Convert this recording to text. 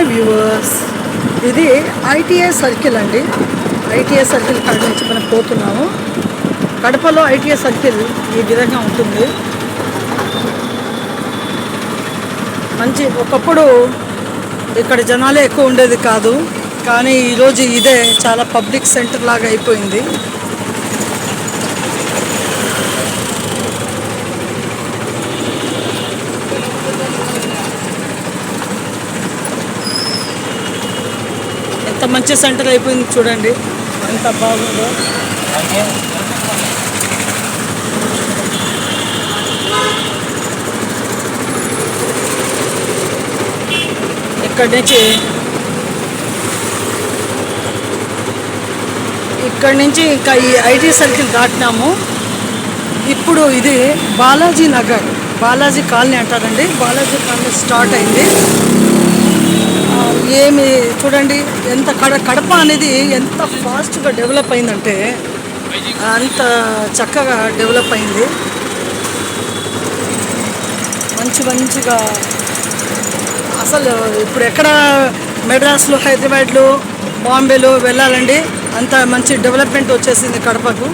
Hi viewers, ఇది ITI circle అండి. ITI circle కాడ నుంచి మనం పోతున్నాము. కడపలో ఐటీఐ సర్కిల్ ఈ విధంగా ఉంటుంది. మంచి ఒకప్పుడు ఇక్కడ జనాలే ఎక్కువ ఉండేది కాదు, కానీ ఈరోజు ఇదే చాలా పబ్లిక్ సెంటర్ లాగా అయిపోయింది. ఎంత మంచి సెంటర్ అయిపోయింది చూడండి, ఎంత బాగుందో. ఇక్కడి నుంచి ఇంకా ఈ ఐటీ సర్కిల్ దాటినాము. ఇప్పుడు ఇది బాలాజీ నగర్, బాలాజీ కాలనీ అంటారండి. బాలాజీ కాలనీ స్టార్ట్ అయింది. ఏమి చూడండి, ఎంత కడప అనేది ఎంత ఫాస్ట్గా డెవలప్ అయిందంటే అంత చక్కగా డెవలప్ అయింది. మంచిగా అసలు ఇప్పుడు ఎక్కడ మెడ్రాస్లో, హైదరాబాద్లో, బాంబేలో వెళ్ళాలండి, అంత మంచి డెవలప్మెంట్ వచ్చేసింది కడపకు.